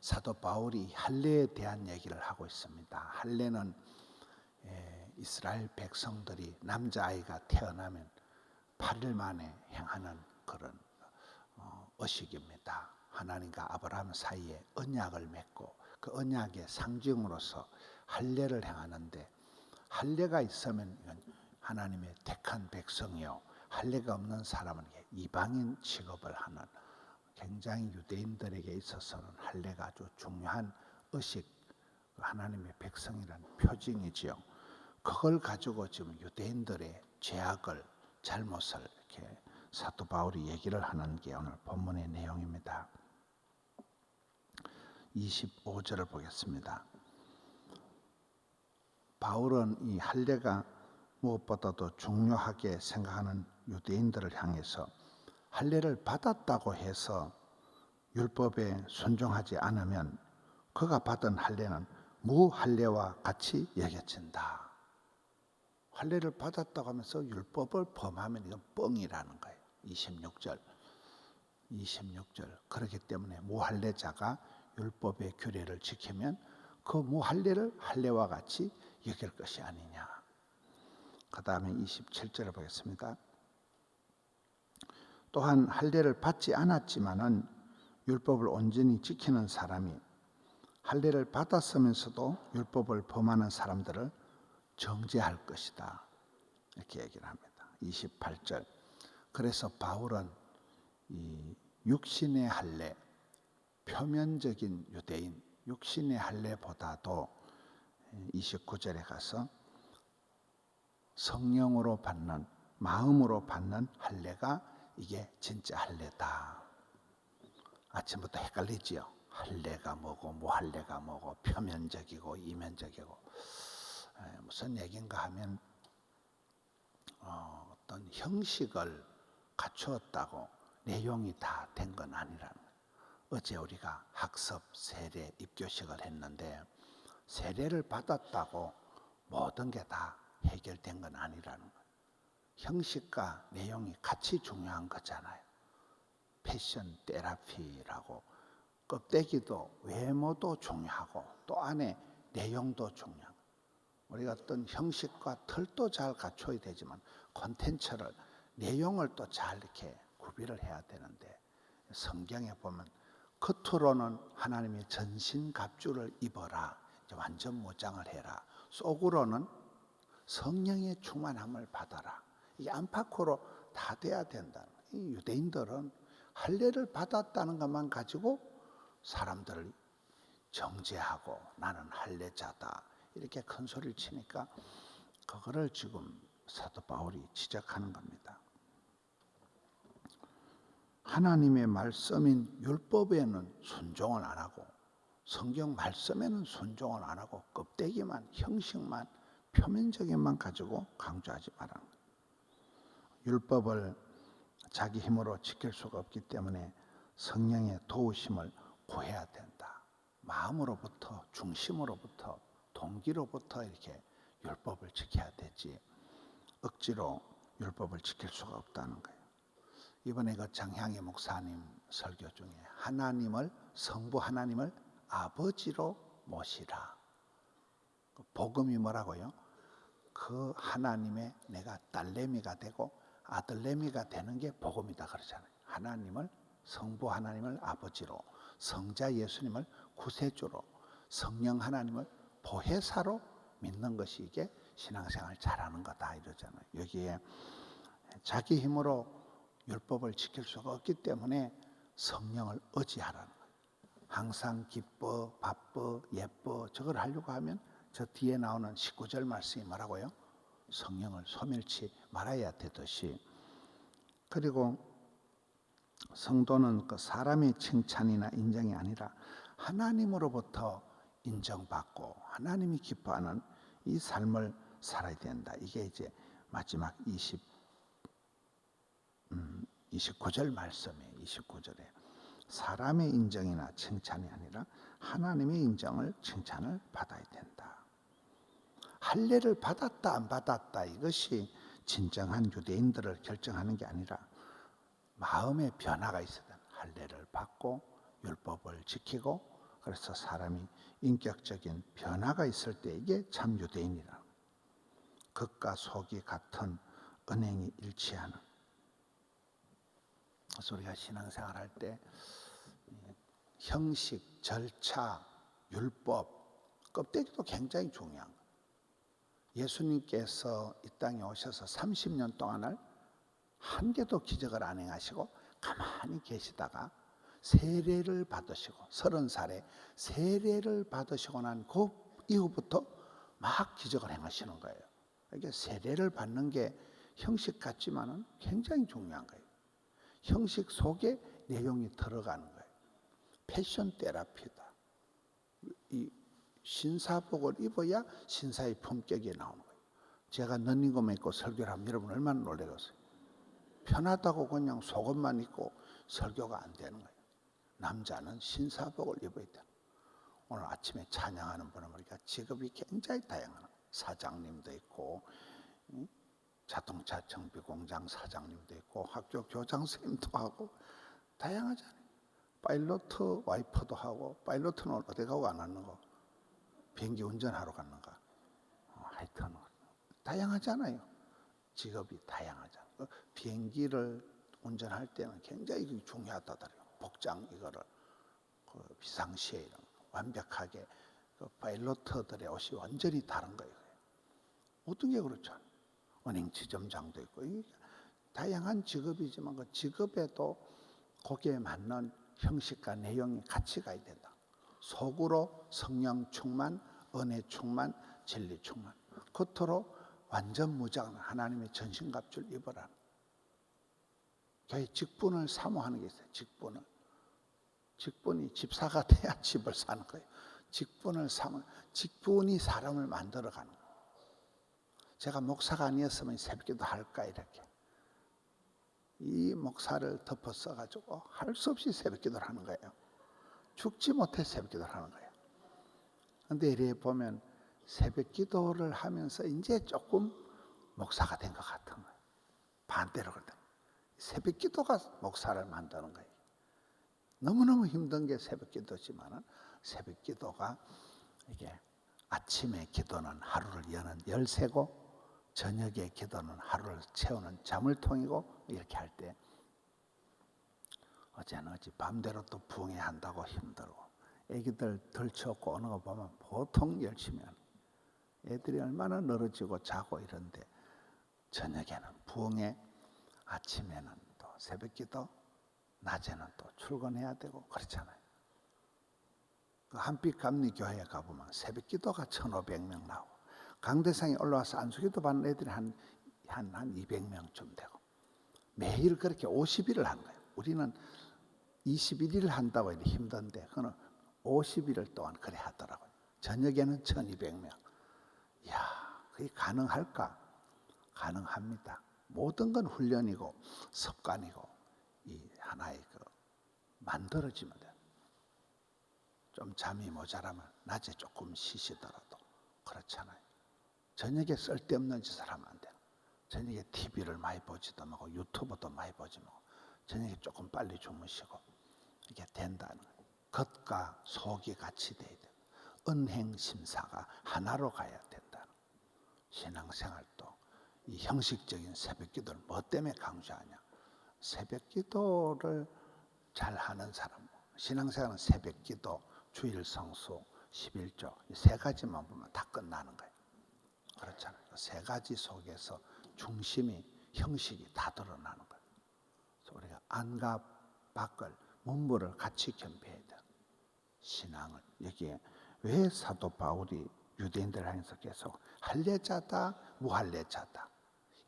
사도 바울이 할례에 대한 얘기를 하고 있습니다. 할례는 이스라엘 백성들이 남자아이가 태어나면 8일 만에 행하는 그런 의식입니다. 하나님과 아브라함 사이에 언약을 맺고 그 언약의 상징으로서 할례를 행하는데, 할례가 있으면 이건 하나님의 택한 백성이요, 할례가 없는 사람은 이방인 취급을 하는, 굉장히 유대인들에게 있어서는 할례가 아주 중요한 의식, 하나님의 백성이라는 표징이지요. 그걸 가지고 지금 유대인들의 죄악을, 잘못을 이렇게 사도 바울이 얘기를 하는 게 오늘 본문의 내용입니다. 25절을 보겠습니다. 바울은 이 할례가 무엇보다도 중요하게 생각하는 유대인들을 향해서 할례를 받았다고 해서 율법에 순종하지 않으면 그가 받은 할례는 무할례와 같이 여겨진다. 할례를 받았다고 하면서 율법을 범하면 이건 뻥이라는 거예요. 26절. 그렇기 때문에 무할례자가 율법의 규례를 지키면 그 무할례를 할례와 같이 여길 것이 아니냐. 그 다음에 27절을 보겠습니다. 또한 할례를 받지 않았지만은 율법을 온전히 지키는 사람이 할례를 받았으면서도 율법을 범하는 사람들을 정죄할 것이다, 이렇게 얘기를 합니다. 28절. 그래서 바울은 이 육신의 할례, 표면적인 유대인 육신의 할례보다도 29절에 가서 성령으로 받는, 마음으로 받는 할례가 이게 진짜 할례다. 아침부터 헷갈리지요. 할례가 뭐고 무할례가 뭐고, 표면적이고 이면적이고. 무슨 얘기인가 하면 어떤 형식을 갖추었다고 내용이 다 된 건 아니라는 거예요. 어제 우리가 학습, 세례, 입교식을 했는데 세례를 받았다고 모든 게 다 해결된 건 아니라는 거예요. 형식과 내용이 같이 중요한 거잖아요. 패션 테라피라고 껍데기도 외모도 중요하고 또 안에 내용도 중요하고, 우리가 어떤 형식과 틀도 잘 갖춰야 되지만 콘텐츠를, 내용을 또 잘 이렇게 구비를 해야 되는데, 성경에 보면 겉으로는 하나님의 전신갑주를 입어라, 완전 무장을 해라, 속으로는 성령의 충만함을 받아라, 이게 안팎으로 다 돼야 된다. 이 유대인들은 할례를 받았다는 것만 가지고 사람들을 정죄하고 나는 할례자다 이렇게 큰 소리를 치니까 그거를 지금 사도 바울이 지적하는 겁니다. 하나님의 말씀인 율법에는 순종을 안 하고, 성경 말씀에는 순종을 안 하고, 껍데기만, 형식만, 표면적인만 가지고 강조하지 말라는 거예요. 율법을 자기 힘으로 지킬 수가 없기 때문에 성령의 도우심을 구해야 된다. 마음으로부터, 중심으로부터, 동기로부터 이렇게 율법을 지켜야 되지, 억지로 율법을 지킬 수가 없다는 거예요. 이번에 그 장향희 목사님 설교 중에 하나님을, 성부 하나님을 아버지로 모시라. 복음이 뭐라고요? 그 하나님의 내가 딸내미가 되고 아들내미가 되는 게 복음이다 그러잖아요. 하나님을, 성부 하나님을 아버지로, 성자 예수님을 구세주로, 성령 하나님을 보혜사로 믿는 것이 이게 신앙생활 잘하는 거다 이러잖아요. 여기에 자기 힘으로 율법을 지킬 수가 없기 때문에 성령을 의지하라는 거예요. 항상 기뻐, 바빠, 예뻐, 저걸 하려고 하면 저 뒤에 나오는 19절 말씀이 뭐라고요? 성령을 소멸치 말아야 되듯이. 그리고 성도는 그 사람의 칭찬이나 인정이 아니라 하나님으로부터 인정받고 하나님이 기뻐하는 이 삶을 살아야 된다. 이게 이제 마지막 29절 말씀이에요. 29절에 사람의 인정이나 칭찬이 아니라 하나님의 인정을, 칭찬을 받아야 된다. 할례를 받았다 안 받았다 이것이 진정한 유대인들을 결정하는 게 아니라 마음의 변화가 있어야 된다. 할례를 받고 율법을 지키고 그래서 사람이 인격적인 변화가 있을 때 이게 참 유대인이라는 거예요. 겉과 속이 같은 언행이 일치하는. 그래서 우리가 신앙생활 할 때 형식, 절차, 율법, 껍데기도 굉장히 중요한 거예요. 예수님께서 이 땅에 오셔서 30년 동안을 한 개도 기적을 안 행하시고 가만히 계시다가 세례를 받으시고 30살에 세례를 받으시고 난 그 이후부터 막 기적을 행하시는 거예요. 이게 세례를 받는 게 형식 같지만은 굉장히 중요한 거예요. 형식 속에 내용이 들어가는 거예요. 패션 테라피다. 이 신사복을 입어야 신사의 품격이 나오는 거예요. 제가 런닝홈 입고 설교를 하면 여러분 얼마나 놀라겠어요. 편하다고 그냥 속옷만 입고 설교가 안 되는 거예요. 남자는 신사복을 입어야 돼요. 오늘 아침에 찬양하는 분은 보니까 직업이 굉장히 다양한 거예요. 사장님도 있고 자동차 정비 공장 사장님도 있고 학교 교장 선생님도 하고 다양하잖아요. 파일로트 와이퍼도 하고, 파일로트는 어디 가고 안 하는 거? 비행기 운전하러 갔는가? 하여튼 다양하잖아요. 직업이 다양하잖아요. 비행기를 운전할 때는 굉장히 중요하다더래요. 복장 이거를 비상시에 이런 완벽하게 파일로트들의 옷이 완전히 다른 거예요. 모든 게 그렇죠. 은행 지점장도 있고 다양한 직업이지만 그 직업에도 거기에 맞는 형식과 내용이 같이 가야 된다. 속으로 성령 충만, 은혜 충만, 진리 충만. 겉으로 완전 무장 하나님의 전신갑주를 입어라. 교회 직분을 사모하는 게 있어요. 직분이 집사가 돼야 집을 사는 거예요. 직분이 사람을 만들어가는 거예요. 제가 목사가 아니었으면 새벽기도 할까 이렇게. 이 목사를 덮어 써가지고 할 수 없이 새벽기도를 하는 거예요. 죽지 못해 새벽기도를 하는 거예요. 그런데 이래 보면 새벽기도를 하면서 이제 조금 목사가 된 것 같은 거예요. 반대로 그러다. 새벽기도가 목사를 만드는 거예요. 너무너무 힘든 게 새벽기도지만은 새벽기도가 이게 아침에 기도는 하루를 여는 열쇠고 저녁에 기도는 하루를 채우는 자물통이고 이렇게 할 때 어제는 어찌 밤대로 또 부흥회 한다고 힘들고 애기들 덜치웠고 오는 거 보면 보통 열심히 하는 애들이 얼마나 늘어지고 자고 이런데 저녁에는 부흥회 아침에는 또 새벽기도 낮에는 또 출근해야 되고 그렇잖아요. 그 한빛감리 교회에 가보면 새벽기도가 1,500명 나오고 강대상에 올라와서 안수기도 받는 애들이 한 200명쯤 되고 매일 그렇게 50일을 한 거예요. 우리는 21일 한다고 해도 힘든데 그는 50일 동안 그래 하더라고요. 저녁에는 1,200명. 이야, 그게 가능할까? 가능합니다. 모든 건 훈련이고 습관이고 이 하나의 만들어지면 돼요. 좀 잠이 모자라면 낮에 조금 쉬시더라도 그렇잖아요. 저녁에 쓸데없는 짓을 하면 안 돼요. 저녁에 TV를 많이 보지도 말고 유튜브도 많이 보지 말고 저녁에 조금 빨리 주무시고 이게 된다는 거예요. 겉과 속이 같이 돼야 돼요. 은행심사가 하나로 가야 된다는 거예요. 신앙생활도 이 형식적인 새벽기도를 뭐 때문에 강조하냐. 새벽기도를 잘하는 사람, 신앙생활은 새벽기도, 주일성수, 11조 이 세 가지만 보면 다 끝나는 거예요. 그렇잖아요. 세 가지 속에서 중심이 형식이 다 드러나는 거예요. 그래서 우리가 안과 밖을 문물을 같이 겸비해야 돼요. 신앙을 여기에 왜 사도 바울이 유대인들 향해서 계속 할례자다, 무할례자다,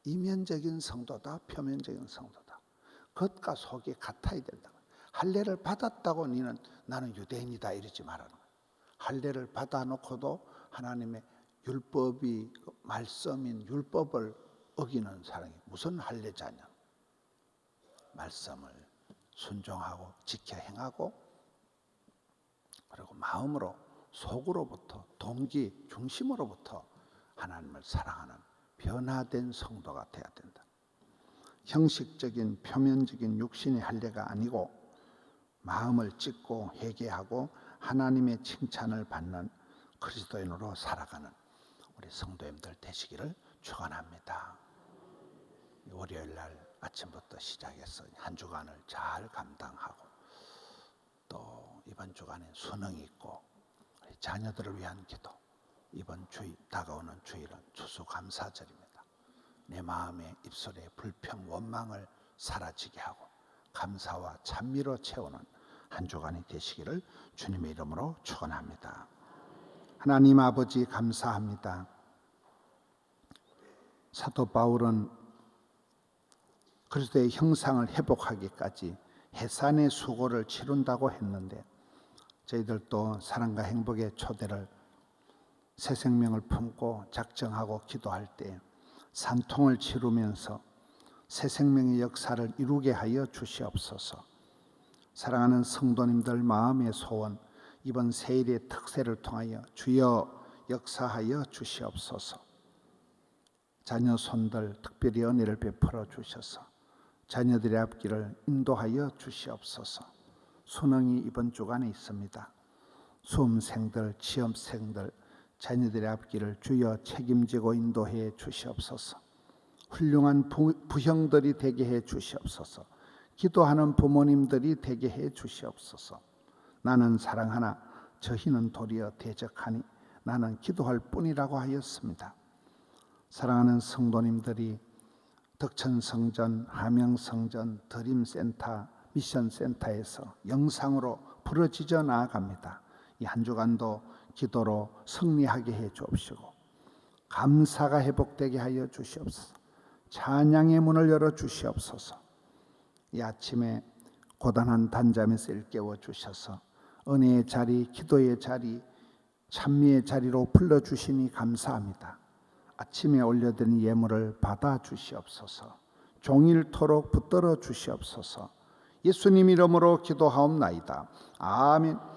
이면적인 성도다, 표면적인 성도다, 겉과 속이 같아야 된다. 할례를 받았다고 나는 유대인이다 이러지 말라는 거예요. 할례를 받아놓고도 하나님의 율법이 말씀인 율법을 어기는 사람이 무슨 할례자냐. 말씀을 순종하고 지켜 행하고 그리고 마음으로 속으로부터 동기 중심으로부터 하나님을 사랑하는 변화된 성도가 되어야 된다. 형식적인 표면적인 육신의 할례가 아니고 마음을 찢고 회개하고 하나님의 칭찬을 받는 그리스도인으로 살아가는 우리 성도님들 되시기를 축원합니다. 월요일 날 아침부터 시작해서 한 주간을 잘 감당하고 또 이번 주간에 수능이 있고 자녀들을 위한 기도, 이번 주일 다가오는 주일은 추수감사절입니다. 내 마음의 입술에 불평 원망을 사라지게 하고 감사와 찬미로 채우는 한 주간이 되시기를 주님의 이름으로 축원합니다. 하나님 아버지 감사합니다. 사도 바울은 그리스도의 형상을 회복하기까지 해산의 수고를 치룬다고 했는데 저희들도 사랑과 행복의 초대를 새 생명을 품고 작정하고 기도할 때 산통을 치르면서 새 생명의 역사를 이루게 하여 주시옵소서. 사랑하는 성도님들 마음의 소원, 이번 세일의 특세를 통하여 주여 역사하여 주시옵소서. 자녀 손들 특별히 은혜를 베풀어 주셔서 자녀들의 앞길을 인도하여 주시옵소서. 수능이 이번 주간에 있습니다. 수험생들, 취업생들, 자녀들의 앞길을 주여 책임지고 인도해 주시옵소서. 훌륭한 부형들이 되게 해 주시옵소서. 기도하는 부모님들이 되게 해 주시옵소서. 나는 사랑하나 저희는 도리어 대적하니 나는 기도할 뿐이라고 하였습니다. 사랑하는 성도님들이 덕천성전, 함영성전, 드림센터, 미션센터에서 영상으로 부러지져 나아갑니다. 이 한 주간도 기도로 승리하게 해 주옵시고 감사가 회복되게 하여 주시옵소서. 찬양의 문을 열어 주시옵소서. 이 아침에 고단한 단잠에서 일깨워 주셔서 은혜의 자리, 기도의 자리, 찬미의 자리로 불러주시니 감사합니다. 아침에 올려드린 예물을 받아 주시옵소서. 종일토록 붙들어 주시옵소서. 예수님 이름으로 기도하옵나이다. 아멘.